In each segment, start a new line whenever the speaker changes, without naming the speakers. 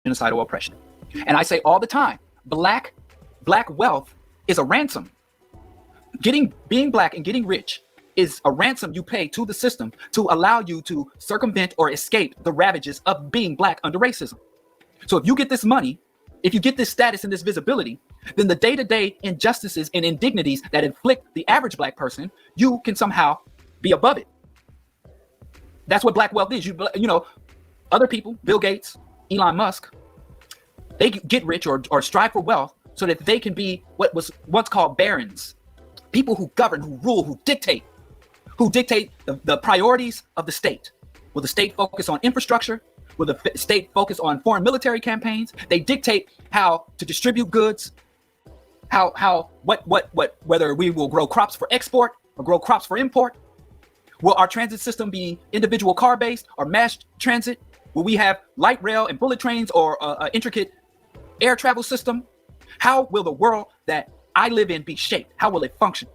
genocidal oppression. And I say all the time, black wealth is a ransom. Being black and getting rich is a ransom you pay to the system to allow you to circumvent or escape the ravages of being black under racism. So if you get this money, if you get this status and this visibility, then the day-to-day injustices and indignities that inflict the average black person, you can somehow be above it. That's what black wealth is. You know, other people, Bill Gates, Elon Musk, they get rich or strive for wealth so that they can be what was once called barons, people who govern, who rule, who dictate the priorities of the state. Will the state focus on infrastructure? Will the state focus on foreign military campaigns? They dictate how to distribute goods, whether we will grow crops for export or grow crops for import. Will our transit system be individual car based or mass transit? Will we have light rail and bullet trains or an intricate air travel system? How will the world that I live in be shaped? How will it function?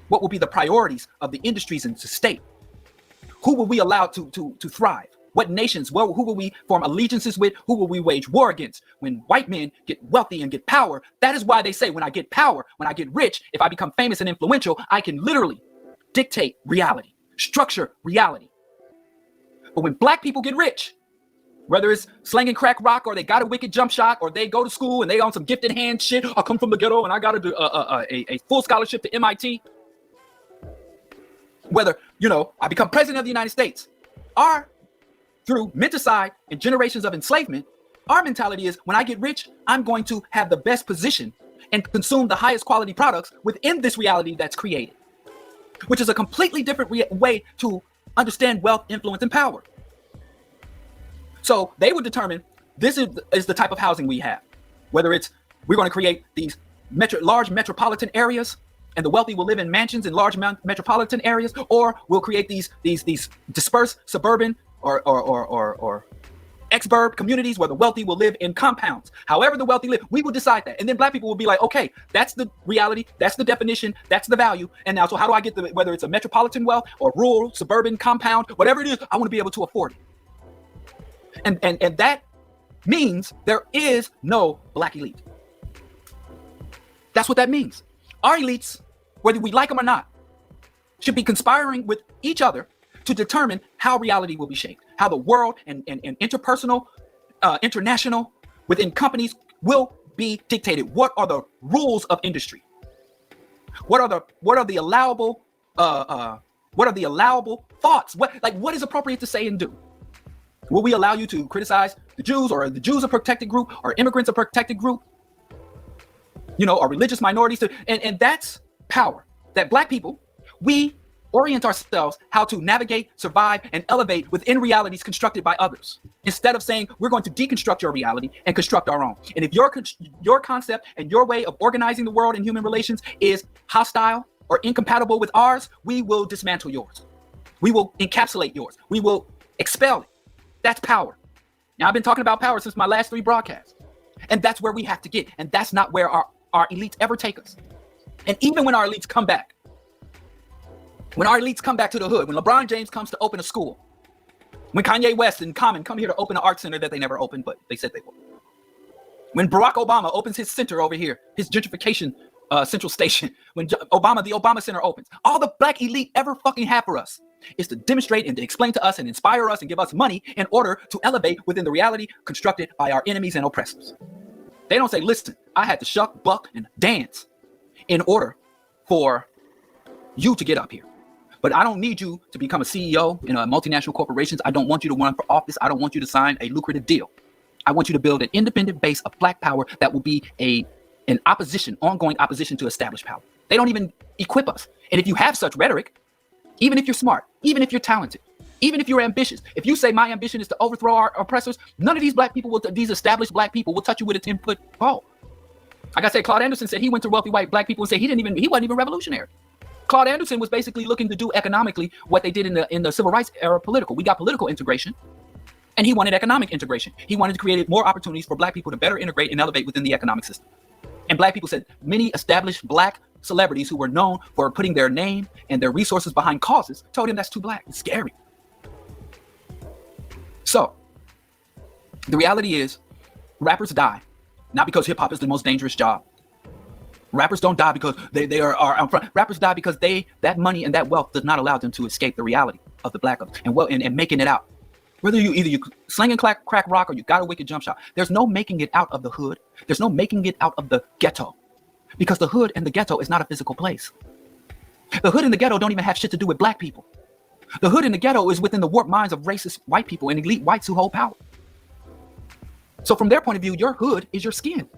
What will be the priorities of the industries and the state? Who will we allow to thrive? What nations? Who will we form allegiances with? Who will we wage war against? When white men get wealthy and get power, that is why they say when I get power, when I get rich, if I become famous and influential, I can literally dictate reality, structure reality. But when black people get rich, whether it's slanging crack rock or they got a wicked jump shot or they go to school and they on some gifted hand shit, I come from the ghetto and I got to do a full scholarship to MIT. Whether, you know, I become president of the United States, through menticide and generations of enslavement, our mentality is when I get rich, I'm going to have the best position and consume the highest quality products within this reality that's created, which is a completely different way to understand wealth, influence, and power. So they would determine this is the type of housing we have, whether it's we're going to create these large metropolitan areas and the wealthy will live in mansions in large metropolitan areas, or we'll create these dispersed suburban or exurb communities where the wealthy will live in compounds. However the wealthy live, we will decide that. And then black people will be like, okay, that's the reality, that's the definition, that's the value. And now, so how do I get whether it's a metropolitan wealth or rural, suburban, compound, whatever it is, I want to be able to afford it. And that means there is no black elite. That's what that means. Our elites, whether we like them or not, should be conspiring with each other to determine how reality will be shaped, how the world and interpersonal, international, within companies will be dictated. What are the rules of industry? What are the allowable thoughts? What is appropriate to say and do? Will we allow you to criticize the Jews, or the Jews a protected group, or immigrants a protected group? You know, or religious minorities? And that's power. That black people, we orient ourselves how to navigate, survive, and elevate within realities constructed by others, instead of saying we're going to deconstruct your reality and construct our own. And if your concept and your way of organizing the world and human relations is hostile or incompatible with ours, we will dismantle yours. We will encapsulate yours. We will expel it. That's power. Now, I've been talking about power since my last 3 broadcasts, and that's where we have to get. And that's not where our elites ever take us. And even when our elites come back, to the hood, when LeBron James comes to open a school, when Kanye West and Common come here to open an art center that they never opened, but they said they would. When Barack Obama opens his center over here, his gentrification central station, when the Obama Center opens, all the black elite ever fucking have for us is to demonstrate and to explain to us and inspire us and give us money in order to elevate within the reality constructed by our enemies and oppressors. They don't say, listen, I had to shuck, buck, and dance in order for you to get up here. But I don't need you to become a CEO in a multinational corporations. I don't want you to run for office. I don't want you to sign a lucrative deal. I want you to build an independent base of black power that will be an opposition, ongoing opposition to established power. They don't even equip us. And if you have such rhetoric, even if you're smart, even if you're talented, even if you're ambitious, if you say my ambition is to overthrow our oppressors, none of these black people, these established black people will touch you with a 10-foot pole. Like I said, Claude Anderson said he went to wealthy white black people and said he wasn't even revolutionary. Claude Anderson was basically looking to do economically what they did in the civil rights era political. We got political integration, and he wanted economic integration. He wanted to create more opportunities for black people to better integrate and elevate within the economic system. And black people said many established black celebrities who were known for putting their name and their resources behind causes told him that's too black. It's scary. So the reality is Rappers die, not because hip hop is the most dangerous job. Rappers don't die because they are out front. Rappers die because that money and that wealth does not allow them to escape the reality of the black and making it out. Whether you slinging crack rock or you got a wicked jump shot, there's no making it out of the hood. There's no making it out of the ghetto, because the hood and the ghetto is not a physical place. The hood and the ghetto don't even have shit to do with black people. The hood and the ghetto is within the warped minds of racist white people and elite whites who hold power. So from their point of view, your hood is your skin.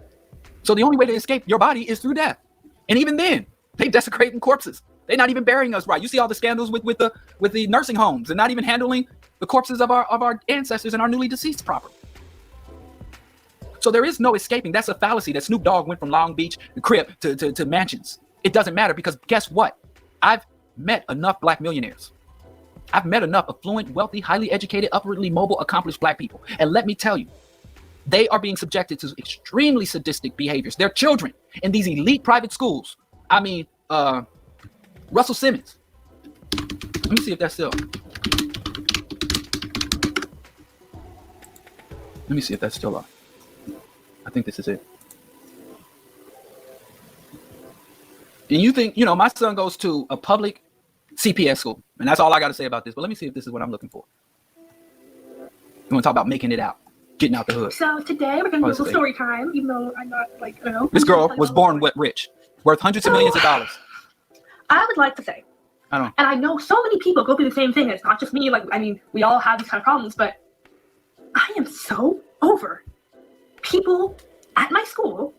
So the only way to escape your body is through death. And even then, they desecrating corpses. They're not even burying us right. You see all the scandals with the nursing homes and not even handling the corpses of our ancestors and our newly deceased properly. So there is no escaping. That's a fallacy that Snoop Dogg went from Long Beach crib to mansions. It doesn't matter, because guess what? I've met enough black millionaires. I've met enough affluent, wealthy, highly educated, upwardly mobile, accomplished black people. And let me tell you, they are being subjected to extremely sadistic behaviors. Their children in these elite private schools. I mean, Russell Simmons. Let me see if that's still. Let me see if that's still on. I think this is it. And you think, my son goes to a public CPS school, and that's all I got to say about this. But let me see if this is what I'm looking for. You want to talk about making it out, getting out the hood.
So today we're going to do a little story time, even though I'm not
This girl was born rich, worth hundreds of millions of dollars.
I would like to say, and I know so many people go through the same thing. It's not just me. We all have these kind of problems, but I am so over people at my school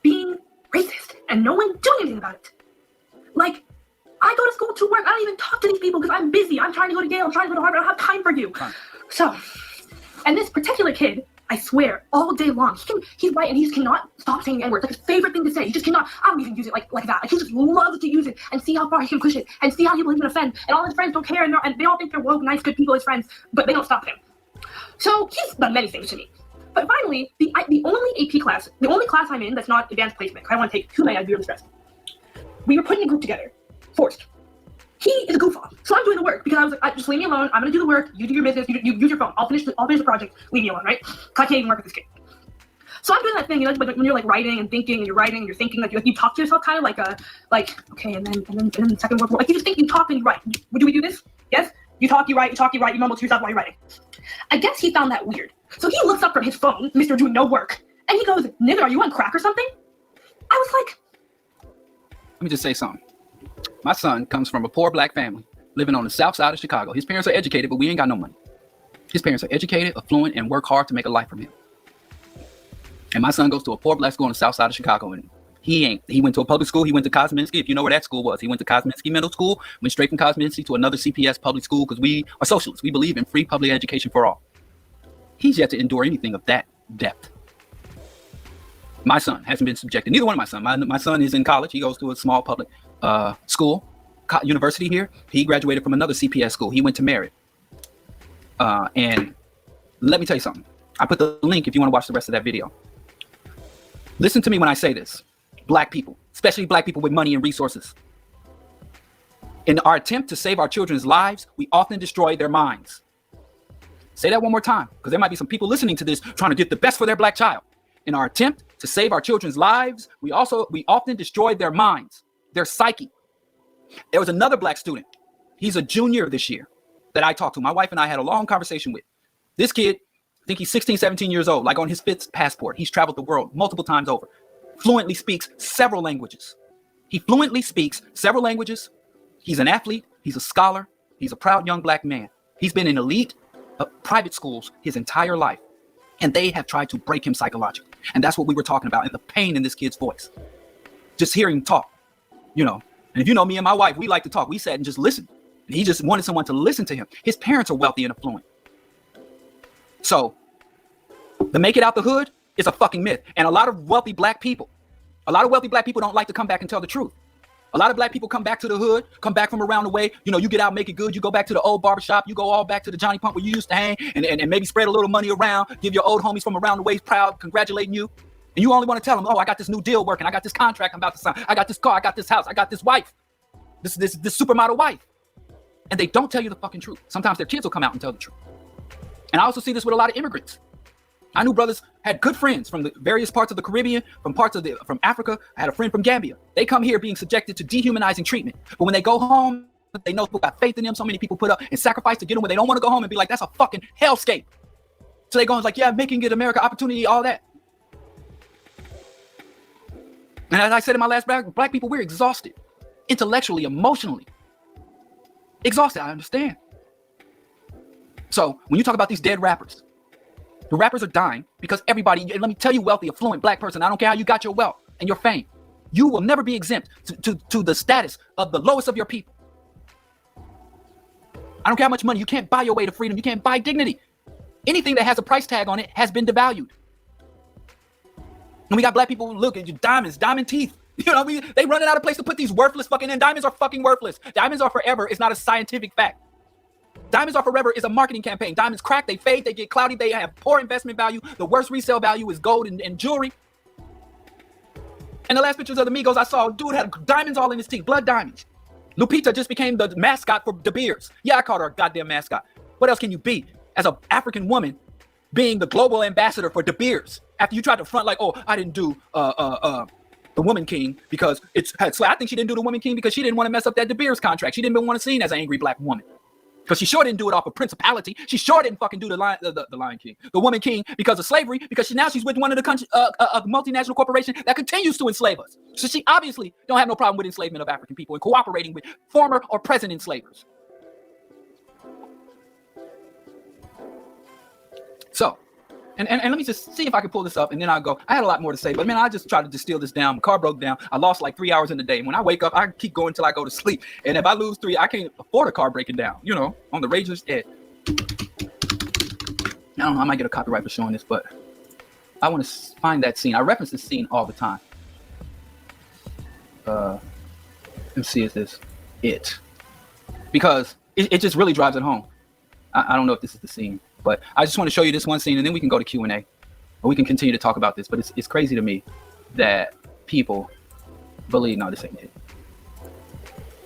being racist and no one doing anything about it. I go to school to work. I don't even talk to these people because I'm busy. I'm trying to go to Yale. I'm trying to go to Harvard. I don't have time for you. So, and this particular kid, I swear, all day long, he's white and he just cannot stop saying the N-word. It's his favorite thing to say. He just cannot. I don't even use it like that. He just loves to use it and see how far he can push it and see how he will even offend. And all his friends don't care, and they all think they're woke, nice, good people, his friends, but they don't stop him. So he's done many things to me. But finally, the only AP class, the only class I'm in that's not advanced placement, I want to take too many, I'd be really stressed. We were putting a group together, forced. He is a goof off, so I'm doing the work because I was like, just leave me alone. I'm gonna do the work. You do your business. You use your phone. I'll finish the project. Leave me alone, right? Cause I can't even work with this kid. So I'm doing that thing, when you're writing and thinking, and you're writing and you're thinking, you talk to yourself kind of okay, and then the second word, you just think, you talk and you write. Do we do this? Yes. You talk, you write. You mumble to yourself while you're writing. I guess he found that weird. So he looks up from his phone, Mr. Doing No Work, and he goes, "Nigga, are you on crack or something?" I was like,
let me just say something. My son comes from a poor black family living on the south side of Chicago. His parents are educated, but we ain't got no money. His parents are educated, affluent, and work hard to make a life from him. And my son goes to a poor black school on the south side of Chicago, and he went to a public school. He went to Kosminski, if you know where that school was. He went to Kosminski Middle School, went straight from Kosminski to another CPS public school, because we are socialists. We believe in free public education for all. He's yet to endure anything of that depth. My son hasn't been subjected. Neither one of my sons. My son is in college. He goes to a small public school, university here. He graduated from another CPS school. He went to Merritt. And let me tell you something. I put the link if you want to watch the rest of that video. Listen to me when I say this. Black people, especially black people with money and resources. In our attempt to save our children's lives, we often destroy their minds. Say that one more time, because there might be some people listening to this trying to get the best for their black child. In our attempt to save our children's lives, we often destroy their minds, their psyche. There was another black student. He's a junior this year that I talked to. My wife and I had a long conversation with. This kid, I think he's 16, 17 years old, like on his 5th passport. He's traveled the world multiple times over. Fluently speaks several languages. He fluently speaks several languages. He's an athlete. He's a scholar. He's a proud young black man. He's been in elite private schools his entire life. And they have tried to break him psychologically. And that's what we were talking about, and the pain in this kid's voice. Just hearing him talk, And if you know me and my wife, we like to talk. We sat and just listened. And he just wanted someone to listen to him. His parents are wealthy and affluent. So the make it out the hood is a fucking myth. And a lot of wealthy black people don't like to come back and tell the truth. A lot of black people come back to the hood, come back from around the way. You get out, make it good. You go back to the old barbershop. You go all back to the Johnny Pump where you used to hang and maybe spread a little money around, give your old homies from around the way proud, congratulating you. And you only want to tell them, oh, I got this new deal working. I got this contract I'm about to sign. I got this car. I got this house. I got this wife, this supermodel wife. And they don't tell you the fucking truth. Sometimes their kids will come out and tell the truth. And I also see this with a lot of immigrants. I knew brothers had good friends from the various parts of the Caribbean, from Africa. I had a friend from Gambia. They come here being subjected to dehumanizing treatment. But when they go home, they know people got faith in them. So many people put up and sacrifice to get them when they don't want to go home and be like, that's a fucking hellscape. So they go and like, yeah, making it America, opportunity, all that. And as I said in my last black people, we're exhausted. Intellectually, emotionally. Exhausted, I understand. So when you talk about these dead rappers, the rappers are dying because everybody, and let me tell you, wealthy, affluent black person, I don't care how you got your wealth and your fame, you will never be exempt to the status of the lowest of your people. I don't care how much money, you can't buy your way to freedom, you can't buy dignity. Anything that has a price tag on it has been devalued. And we got black people who look at your diamonds, diamond teeth. You know what I mean? They running out of place to put these worthless fucking, and diamonds are fucking worthless. Diamonds are forever. It's not a scientific fact. Diamonds are forever is a marketing campaign. Diamonds crack, they fade, they get cloudy, they have poor investment value. The worst resale value is gold and jewelry. And the last pictures of the Migos I saw, dude had diamonds all in his teeth, blood diamonds. Lupita just became the mascot for De Beers. Yeah, I called her a goddamn mascot. What else can you be as an African woman being the global ambassador for De Beers? After you tried to front like, oh, I didn't do the Woman King because it's, so I think she didn't do the Woman King because she didn't want to mess up that De Beers contract. She didn't want to be seen as an angry black woman. Because she sure didn't do it off of principality. She sure didn't fucking do the Lion King, the Woman King, because of slavery. Because now she's with one of the country, a multinational corporation that continues to enslave us. So she obviously don't have no problem with enslavement of African people and cooperating with former or present enslavers. So, and let me just see if I can pull this up, and then I'll go. I had a lot more to say, but man, I just tried to distill this down. My car broke down. I lost like 3 hours in the day. When I wake up, I keep going until I go to sleep. And if I lose 3, I can't afford a car breaking down, you know, on the razor's edge. I don't know, I might get a copyright for showing this, but I want to find that scene. I reference this scene all the time. Let me see, is this it? Because it just really drives it home. I don't know if this is the scene. But I just want to show you this one scene, and then we can go to Q&A, or we can continue to talk about this. But it's crazy to me that people believe, no, this ain't it.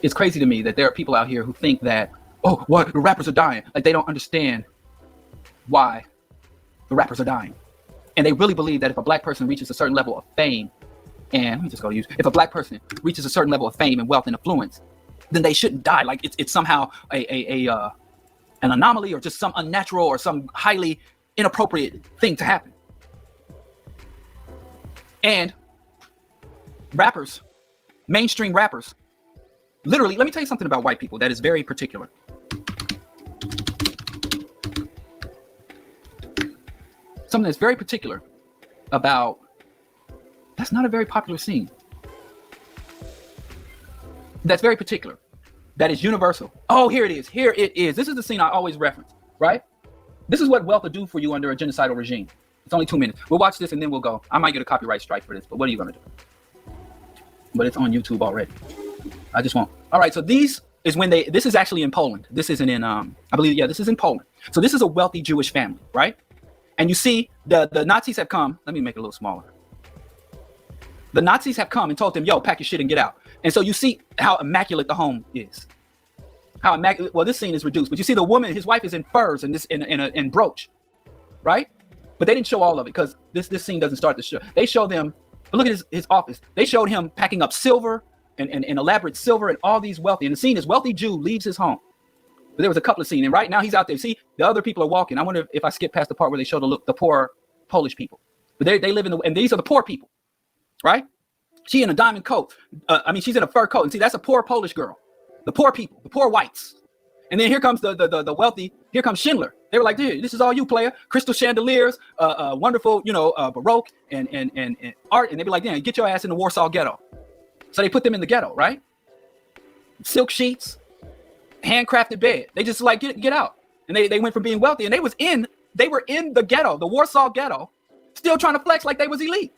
It's crazy to me that there are people out here who think that, oh, what, the rappers are dying. Like they don't understand why the rappers are dying. And they really believe that if a black person reaches a certain level of fame, and let me just go use, if a black person reaches a certain level of fame and wealth and influence, then they shouldn't die. Like it's somehow an anomaly or just some unnatural or some highly inappropriate thing to happen. And rappers, mainstream rappers, literally, let me tell you something about white people that is very particular. Something that's very particular about, that's not a very popular scene. That's very particular. That is universal. Oh, here it is. Here it is. This is the scene I always reference, right? This is what wealth will do for you under a genocidal regime. It's only 2 minutes. We'll watch this and then we'll go. I might get a copyright strike for this, but what are you going to do? But it's on YouTube already. I just won't. All right. So this is actually in Poland. This isn't in, I believe, yeah, this is in Poland. So this is a wealthy Jewish family, right? And you see the Nazis have come. Let me make it a little smaller. The Nazis have come and told them, yo, pack your shit and get out. And so you see how immaculate the home is. How immaculate, well, this scene is reduced, but you see the woman, his wife is in furs and this in brooch, right? But they didn't show all of it because this scene doesn't start the show. They show them, look at his office. They showed him packing up silver and elaborate silver and all these wealthy. And the scene is wealthy Jew leaves his home. But there was a couple of scenes, and right now he's out there. See, the other people are walking. I wonder if I skip past the part where they show the poor Polish people. But they live in and these are the poor people, right? She in a diamond coat. She's in a fur coat. And see, that's a poor Polish girl. The poor people, the poor whites. And then here comes the wealthy. Here comes Schindler. They were like, dude, this is all you, player. Crystal chandeliers, wonderful, Baroque and art. And they'd be like, damn, get your ass in the Warsaw ghetto. So they put them in the ghetto, right? Silk sheets, handcrafted bed. They just like, get out. And they went from being wealthy, and they were in the ghetto, the Warsaw ghetto, still trying to flex like they was elite.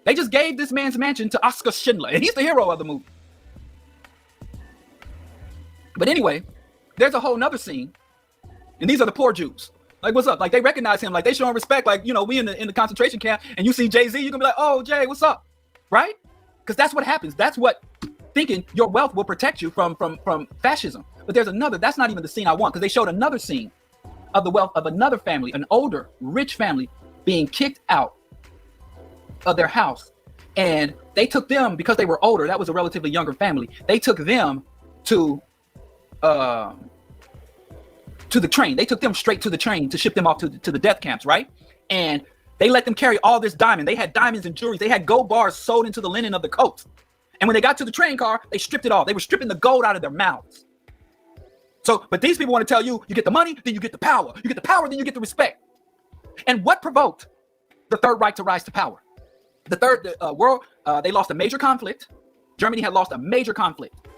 They just gave this man's mansion to Oskar Schindler, and he's the hero of the movie. But anyway, there's a whole nother scene, and these are the poor Jews. Like, what's up? Like, they recognize him, like they show him respect. Like, we in the concentration camp, and you see Jay-Z, you're gonna be like, oh, Jay, what's up? Right? Because that's what happens. That's what thinking your wealth will protect you from fascism. But there's another, that's not even the scene I want, because they showed another scene of the wealth of another family, an older, rich family being kicked out of their house. And they took them, because they were older, that was a relatively younger family, they took them to the train. They took them straight to the train to ship them off to the death camps, right? And they let them carry all this diamond. They had diamonds and jewelry. They had gold bars sewed into the linen of the coats. And when they got to the train car, they stripped it off. They were stripping the gold out of their mouths. So, but these people want to tell you, you get the money, then you get the power. You get the power, then you get the respect. And what provoked the Third Reich to rise to power? The Third World, they lost a major conflict. Germany had lost a major conflict.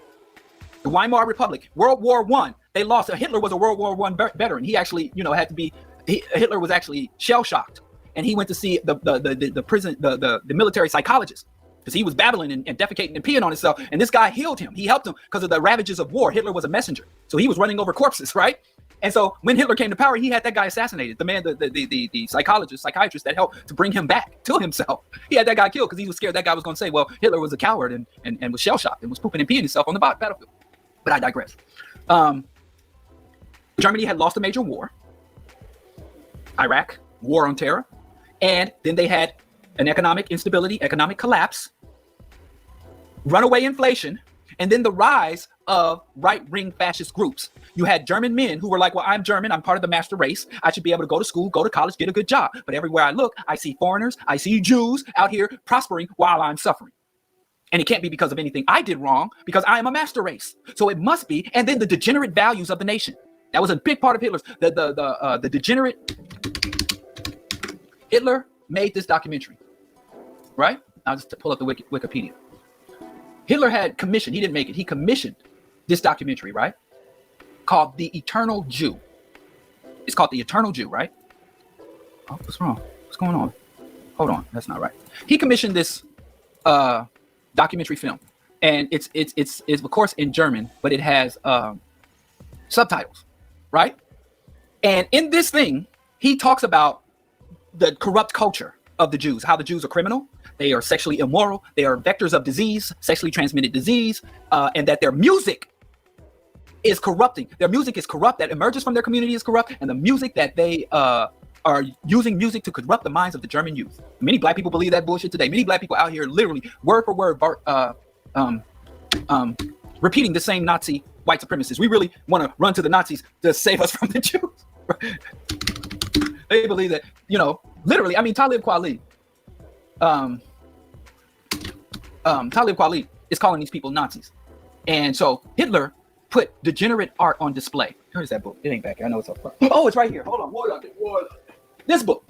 The Weimar Republic, World War I, they lost. Hitler was a World War I veteran. He actually, had to be. Hitler was actually shell shocked, and he went to see the prison, the military psychologist, because he was babbling and defecating and peeing on himself. And this guy healed him. He helped him because of the ravages of war. Hitler was a messenger, so he was running over corpses, right? And so when Hitler came to power, he had that guy assassinated. The man, the psychiatrist that helped to bring him back to himself. He had that guy killed because he was scared that guy was going to say, well, Hitler was a coward and was shell shocked and was pooping and peeing himself on the battlefield. But I digress. Germany had lost a major war. Iraq, war on terror. And then they had an economic instability, economic collapse, runaway inflation, and then the rise of right-wing fascist groups. You had German men who were like, well, I'm German, I'm part of the master race. I should be able to go to school, go to college, get a good job. But everywhere I look, I see foreigners, I see Jews out here prospering while I'm suffering. And it can't be because of anything I did wrong, because I am a master race. So it must be. And then the degenerate values of the nation. That was a big part of Hitler's, the degenerate. Hitler made this documentary, right? I'll just pull up the Wikipedia. Hitler had commissioned, he didn't make it, he commissioned this documentary, right? Called The Eternal Jew. It's called The Eternal Jew, right? Oh, what's wrong? What's going on? Hold on, that's not right. He commissioned this documentary film, and it's of course in German, but it has subtitles, right? And in this thing, he talks about the corrupt culture of the Jews, how the Jews are criminal, they are sexually immoral, they are vectors of disease, sexually transmitted disease, and that their music is corrupting. Their music is corrupt, that emerges from their community is corrupt, and the music that they are using music to corrupt the minds of the German youth. Many black people believe that bullshit today. Many black people out here literally word for word repeating the same Nazi white supremacists. We really want to run to the Nazis to save us from the Jews. They believe that, literally, I mean, Talib Kweli is calling these people Nazis. And so Hitler put degenerate art on display. Here's that book. It ain't back here. I know it's up front. Oh, it's right here. Hold on. This book,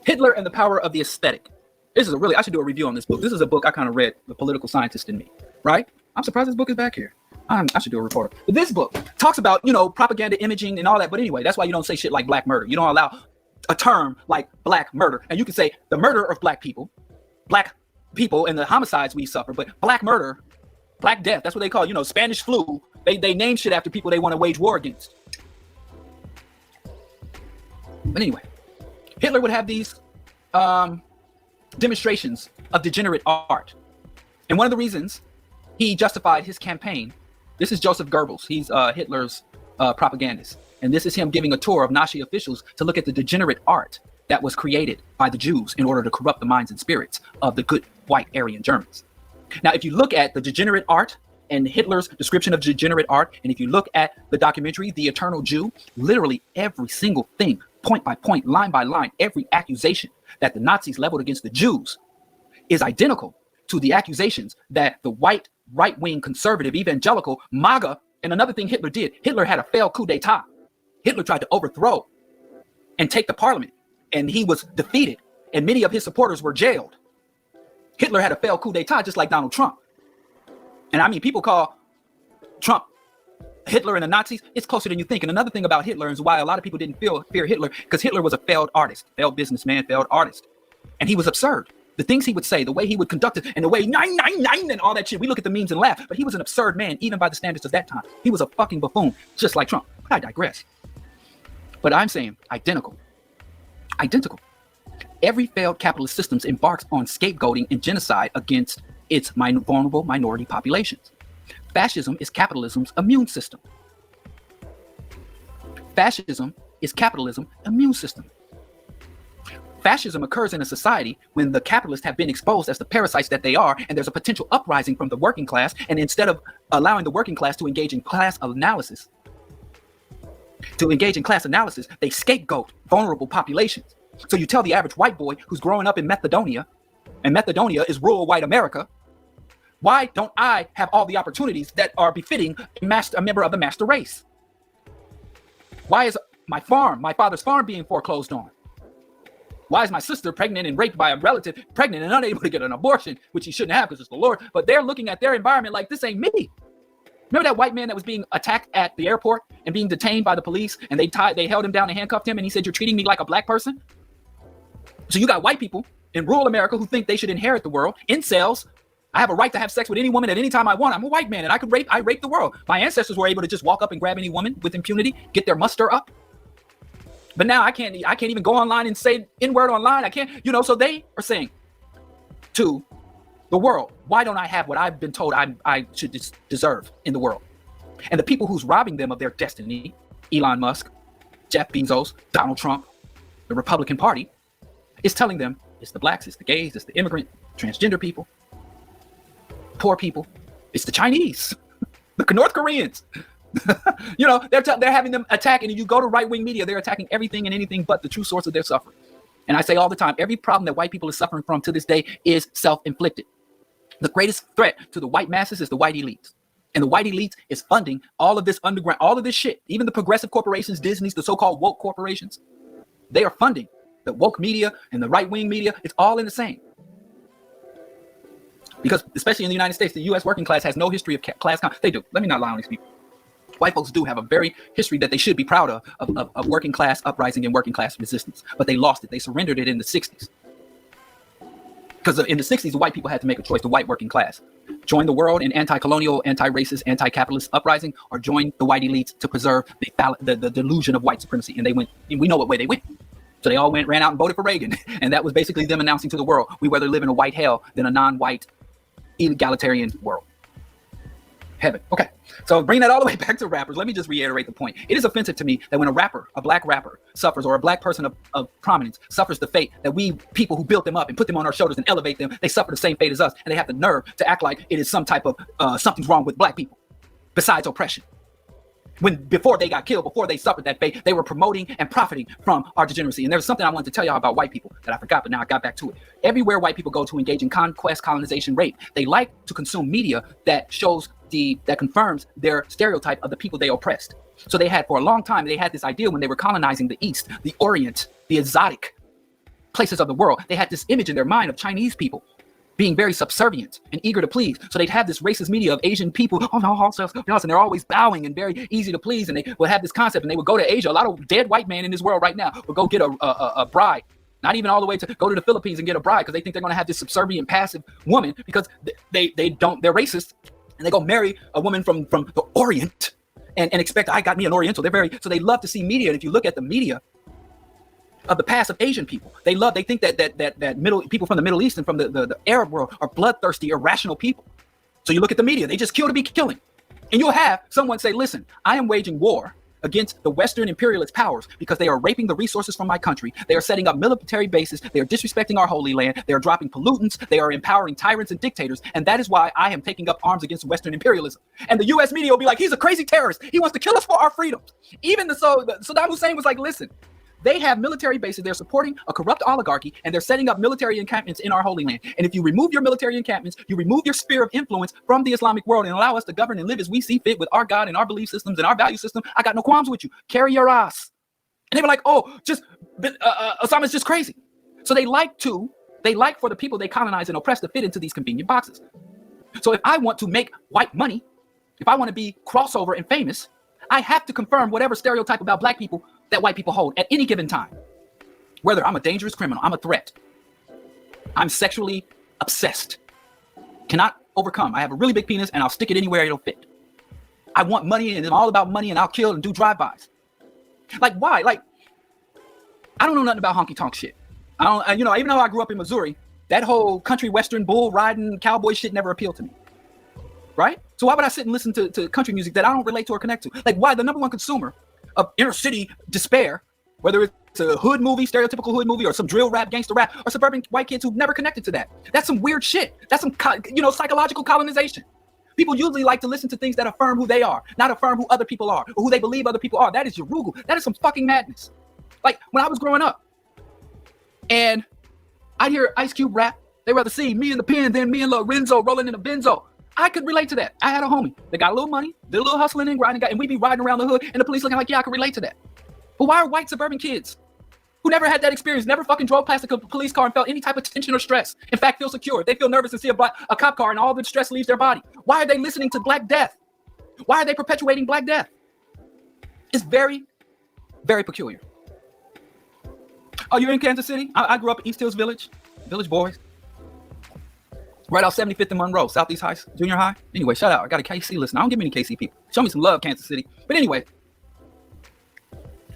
Hitler and the Power of the Aesthetic. This is I should do a review on this book. This is a book I kind of read, The Political Scientist in Me, right? I'm surprised this book is back here. I should do a report. But this book talks about, propaganda, imaging, and all that. But anyway, that's why you don't say shit like black murder. You don't allow a term like black murder. And you can say the murder of black people, and the homicides we suffer. But black murder, black death, that's what they call, Spanish flu. They name shit after people they want to wage war against. But anyway, Hitler would have these demonstrations of degenerate art. And one of the reasons he justified his campaign, this is Joseph Goebbels. He's Hitler's propagandist. And this is him giving a tour of Nazi officials to look at the degenerate art that was created by the Jews in order to corrupt the minds and spirits of the good white Aryan Germans. Now, if you look at the degenerate art and Hitler's description of degenerate art, and if you look at the documentary, The Eternal Jew, literally every single thing, point by point, line by line, every accusation that the Nazis leveled against the Jews is identical to the accusations that the white, right-wing, conservative, evangelical, MAGA, and another thing Hitler did, Hitler had a failed coup d'etat. Hitler tried to overthrow and take the parliament, and he was defeated, and many of his supporters were jailed. Hitler had a failed coup d'etat just like Donald Trump. And I mean, people call Trump Hitler and the Nazis. It's closer than you think. And another thing about Hitler is why a lot of people didn't fear Hitler, because Hitler was a failed artist, failed businessman, failed artist. And he was absurd. The things he would say, the way he would conduct it, and the way 999 and all that shit. We look at the memes and laugh, but he was an absurd man, even by the standards of that time. He was a fucking buffoon, just like Trump. But I digress. But I'm saying identical. Identical. Every failed capitalist system embarks on scapegoating and genocide against its vulnerable minority populations. Fascism is capitalism's immune system. Fascism is capitalism's immune system. fascism occurs in a society when the capitalists have been exposed as the parasites that they are, and there's a potential uprising from the working class. And instead of allowing the working class to engage in class analysis, they scapegoat vulnerable populations. So you tell the average white boy who's growing up in Macedonia, and Macedonia is rural white America, why don't I have all the opportunities that are befitting a member of the master race? Why is my father's farm being foreclosed on? Why is my sister pregnant and raped by a relative, pregnant and unable to get an abortion, which he shouldn't have because it's the Lord, but they're looking at their environment like this ain't me. Remember that white man that was being attacked at the airport and being detained by the police, and they held him down and handcuffed him, and he said, "You're treating me like a black person"? So you got white people in rural America who think they should inherit the world. Incels, I have a right to have sex with any woman at any time I want. I'm a white man and I rape the world. My ancestors were able to just walk up and grab any woman with impunity, get their muster up. But now I can't even go online and say N-word online. I can't, so they are saying to the world, why don't I have what I've been told I should deserve in the world? And the people who's robbing them of their destiny, Elon Musk, Jeff Bezos, Donald Trump, the Republican Party, is telling them it's the blacks, it's the gays, it's the immigrant, transgender people, poor people, it's the Chinese, the North Koreans. They're having them attack, and if you go to right-wing media, they're attacking everything and anything but the true source of their suffering. And I say all the time, every problem that white people are suffering from to this day is self-inflicted. The greatest threat to the white masses is the white elites. And the white elites is funding all of this underground, all of this shit. Even the progressive corporations, Disney's, the so-called woke corporations, they are funding the woke media and the right-wing media. It's all in the same. Because especially in the United States, the U.S. working class has no history of class. They do. Let me not lie on these people. White folks do have a very history that they should be proud of working class uprising and working class resistance. But they lost it. They surrendered it in the 60s. Because in the 60s, the white people had to make a choice, the white working class. Join the world in anti-colonial, anti-racist, anti-capitalist uprising, or join the white elites to preserve the delusion of white supremacy. And they went, we know what way they went. So they all ran out and voted for Reagan. And that was basically them announcing to the world, we rather live in a white hell than a non-white egalitarian world. Heaven. Okay. So bring that all the way back to rappers. Let me just reiterate the point. It is offensive to me that when a black rapper suffers, or a black person of prominence suffers the fate that we people who built them up and put them on our shoulders and elevate them, they suffer the same fate as us. And they have the nerve to act like it is some type of something's wrong with black people besides oppression. When before they got killed, before they suffered that fate, they were promoting and profiting from our degeneracy. And there's something I wanted to tell y'all about white people that I forgot, but now I got back to it. Everywhere white people go to engage in conquest, colonization, rape, they like to consume media that shows that confirms their stereotype of the people they oppressed. So they had, for a long time, they had this idea when they were colonizing the East, the Orient, the exotic places of the world. They had this image in their mind of Chinese people being very subservient and eager to please. So they'd have this racist media of Asian people, and they're always bowing and very easy to please. And they would have this concept, and they would go to Asia. A lot of dead white men in this world right now would go get a bride, not even all the way to go to the Philippines and get a bride, because they think they're going to have this subservient, passive woman, because they're racist, and they go marry a woman from the Orient and expect, I got me an Oriental. So they love to see media. And if you look at the media of the past of Asian people, they think that people from the Middle East and from the Arab world are bloodthirsty, irrational people. So you look at the media, they just kill to be killing. And you'll have someone say, listen, I am waging war against the Western imperialist powers because they are raping the resources from my country. They are setting up military bases. They are disrespecting our holy land. They are dropping pollutants. They are empowering tyrants and dictators. And that is why I am taking up arms against Western imperialism. And the US media will be like, he's a crazy terrorist. He wants to kill us for our freedoms. Even Saddam Hussein was like, listen, they have military bases. They're supporting a corrupt oligarchy, and they're setting up military encampments in our holy land. And if you remove your military encampments, you remove your sphere of influence from the Islamic world and allow us to govern and live as we see fit with our God and our belief systems and our value system, I got no qualms with you. Carry your ass. And they were like, Osama's just crazy. So they like for the people they colonize and oppress to fit into these convenient boxes. So if I want to make white money, if I want to be crossover and famous, I have to confirm whatever stereotype about black people that white people hold at any given time. Whether I'm a dangerous criminal, I'm a threat, I'm sexually obsessed, cannot overcome, I have a really big penis and I'll stick it anywhere it'll fit. I want money and I'm all about money and I'll kill and do drive-bys. Like, why? Like, I don't know nothing about honky-tonk shit. Even though I grew up in Missouri, that whole country western bull riding cowboy shit never appealed to me. Right? So why would I sit and listen to country music that I don't relate to or connect to? Like, why? The number one consumer of inner city despair Whether it's a hood movie, stereotypical hood movie, or some drill rap, gangster rap, or suburban white kids who've never connected to that. That's some weird shit. That's some, psychological colonization. People usually like to listen to things that affirm who they are, not affirm who other people are, or who they believe other people are. That is Yorugu. That is some fucking madness. Like, when I was growing up, and I'd hear Ice Cube rap, they'd rather see me in the pen than me and Lorenzo rolling in a Benzo. I could relate to that. I had a homie that got a little money, did a little hustling and grinding, and we'd be riding around the hood, and the police looking like, yeah, I could relate to that. But why are white suburban kids who never had that experience, never fucking drove past a police car and felt any type of tension or stress, in fact, feel secure? They feel nervous and see a cop car and all the stress leaves their body. Why are they listening to Black Death? Why are they perpetuating Black Death? It's very, very peculiar. Oh, you're in Kansas City? I grew up in East Hills Village Boys. Right off 75th and Monroe, Southeast High, Junior High. Anyway, shout out. I got a KC listen. I don't get many KC people. Show me some love, Kansas City. But anyway,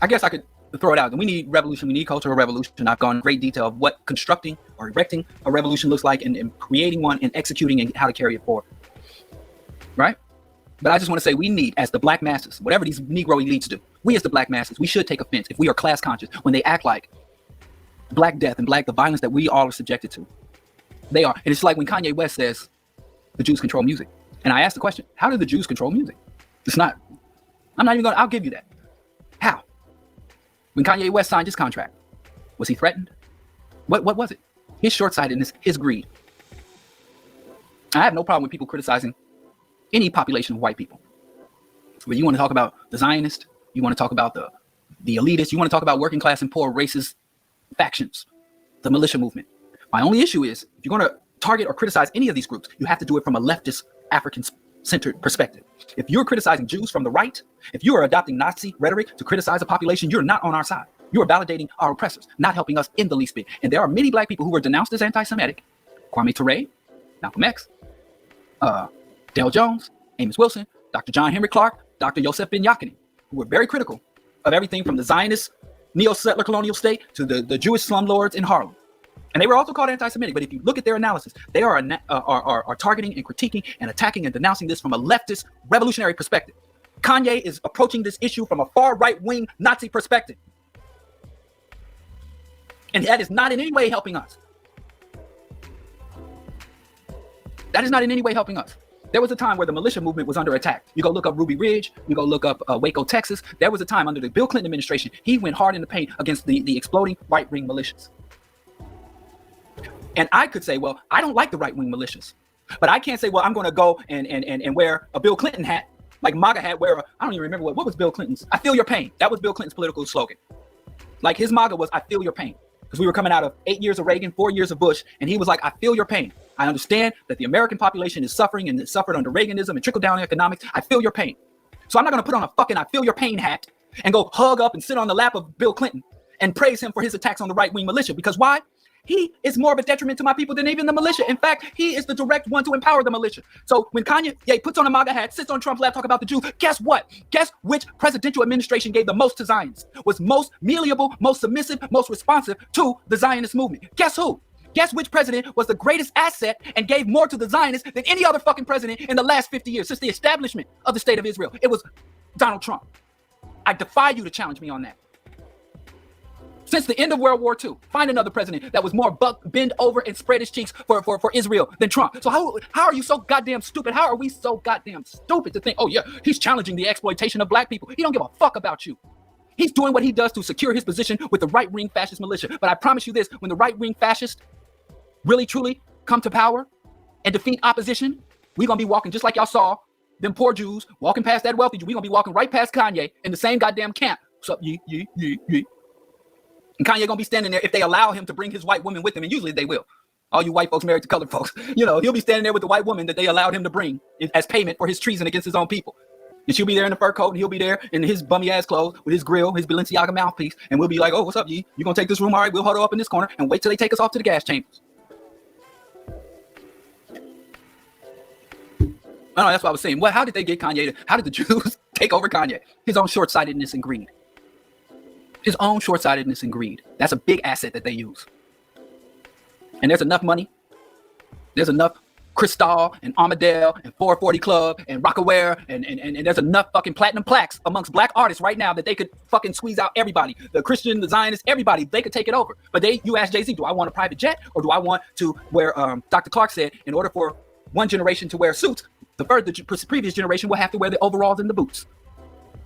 I guess I could throw it out. We need revolution. We need cultural revolution. I've gone in great detail of what constructing or erecting a revolution looks like, and creating one and executing and how to carry it forward. Right? But I just want to say we need, as the black masses, whatever these Negro elites do, we as the black masses, we should take offense if we are class conscious when they act like Black death and the violence that we all are subjected to. They are. And it's like when Kanye West says the Jews control music. And I asked the question, how do the Jews control music? I'll give you that. How? When Kanye West signed his contract, was he threatened? What was it? His short-sightedness, his greed. I have no problem with people criticizing any population of white people. But you want to talk about the Zionist, you want to talk about the elitist, you want to talk about working class and poor racist factions, the militia movement. My only issue is, if you're going to target or criticize any of these groups, you have to do it from a leftist, African-centered perspective. If you're criticizing Jews from the right, if you are adopting Nazi rhetoric to criticize a population, you're not on our side. You are validating our oppressors, not helping us in the least bit. And there are many black people who were denounced as anti-Semitic. Kwame Ture, Malcolm X, Dale Jones, Amos Wilson, Dr. John Henry Clark, Dr. Yosef Ben Yakini, who were very critical of everything from the Zionist neo-settler colonial state to the Jewish slumlords in Harlem. And they were also called anti-Semitic, but if you look at their analysis, they are targeting and critiquing and attacking and denouncing this from a leftist revolutionary perspective. Kanye is approaching this issue from a far right-wing Nazi perspective. And that is not in any way helping us. That is not in any way helping us. There was a time where the militia movement was under attack. You go look up Ruby Ridge, you go look up Waco, Texas. There was a time under the Bill Clinton administration, he went hard in the paint against the exploding right-wing militias. And I could say, well, I don't like the right-wing militias, but I can't say, well, I'm going to go and wear a Bill Clinton hat, like MAGA hat, I don't even remember what was Bill Clinton's. I feel your pain. That was Bill Clinton's political slogan. Like his MAGA was, I feel your pain. Because we were coming out of 8 years of Reagan, 4 years of Bush, and he was like, I feel your pain. I understand that the American population is suffering and it suffered under Reaganism and trickle-down economics. I feel your pain. So I'm not going to put on a fucking I feel your pain hat and go hug up and sit on the lap of Bill Clinton and praise him for his attacks on the right-wing militia. Because why? He is more of a detriment to my people than even the militia. In fact, he is the direct one to empower the militia. So when Kanye puts on a MAGA hat, sits on Trump's lap, talk about the Jews, guess what? Guess which presidential administration gave the most to Zionists? Was most malleable, most submissive, most responsive to the Zionist movement? Guess who? Guess which president was the greatest asset and gave more to the Zionists than any other fucking president in the last 50 years, since the establishment of the state of Israel? It was Donald Trump. I defy you to challenge me on that. Since the end of World War II, find another president that was more bend over and spread his cheeks for Israel than Trump. So how are you so goddamn stupid? How are we so goddamn stupid to think, oh yeah, he's challenging the exploitation of black people? He don't give a fuck about you. He's doing what he does to secure his position with the right-wing fascist militia. But I promise you this, when the right-wing fascists really truly come to power and defeat opposition, we're going to be walking just like y'all saw them poor Jews walking past that wealthy Jew. We're going to be walking right past Kanye in the same goddamn camp. What's up, ye. And Kanye gonna be standing there if they allow him to bring his white woman with him, and usually they will. All you white folks married to colored folks, he'll be standing there with the white woman that they allowed him to bring as payment for his treason against his own people. And she'll be there in the fur coat, and he'll be there in his bummy ass clothes with his grill, his Balenciaga mouthpiece, and we'll be like, oh, what's up, ye? You gonna take this room? All right, we'll huddle up in this corner and wait till they take us off to the gas chambers. No, that's what I was saying. Well, how did they get Kanye? How did the Jews take over Kanye? His own short-sightedness and greed. His own short-sightedness and greed. That's a big asset that they use. And there's enough money, there's enough Cristal and Armadale and 440 Club and Rockaware and there's enough fucking platinum plaques amongst black artists right now that they could fucking squeeze out everybody. The Christian, the Zionist, everybody, they could take it over. But you ask Jay-Z, do I want a private jet or do I want to wear, Dr. Clark said, in order for one generation to wear suits, the previous generation will have to wear the overalls and the boots.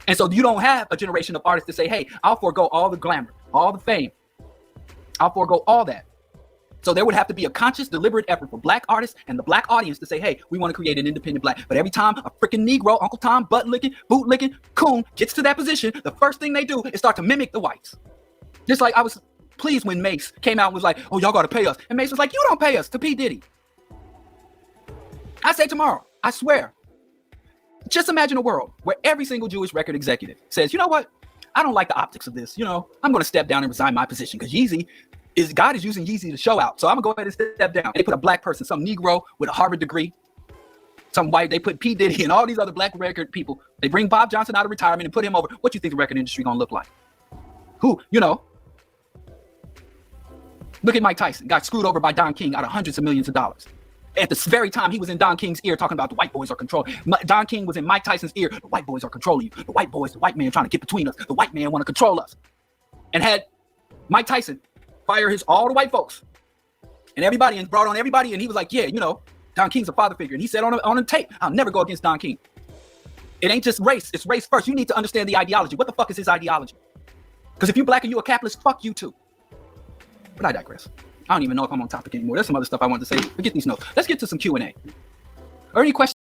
And so you don't have a generation of artists to say, hey, I'll forego all the glamour, all the fame. I'll forego all that. So there would have to be a conscious, deliberate effort for black artists and the black audience to say, hey, we want to create an independent black. But every time a freaking Negro, Uncle Tom, butt licking, boot licking, coon gets to that position, the first thing they do is start to mimic the whites. Just like I was pleased when Mace came out and was like, oh, y'all got to pay us. And Mace was like, you don't pay us, to P. Diddy. I say tomorrow, I swear. Just imagine a world where every single Jewish record executive says, you know what? I don't like the optics of this. You know, I'm going to step down and resign my position because God is using Yeezy to show out. So I'm gonna go ahead and step down. They put a black person, some Negro with a Harvard degree, some white, they put P. Diddy and all these other black record people. They bring Bob Johnson out of retirement and put him over. What do you think the record industry gonna look like? Who, you know? Look at Mike Tyson, got screwed over by Don King out of hundreds of millions of dollars. At the very time he was in Don King's ear talking about the white boys are controlling. Don King was in Mike Tyson's ear, the white boys are controlling you. The white boys, the white man trying to get between us. The white man want to control us. And had Mike Tyson fire all the white folks and everybody and brought on everybody. And he was like, yeah, you know, Don King's a father figure. And he said on a tape, I'll never go against Don King. It ain't just race. It's race first. You need to understand the ideology. What the fuck is his ideology? Because if you're black and you're a capitalist, fuck you too. But I digress. I don't even know if I'm on topic anymore. There's some other stuff I wanted to say. Forget these notes. Let's get to some Q&A. Are any questions?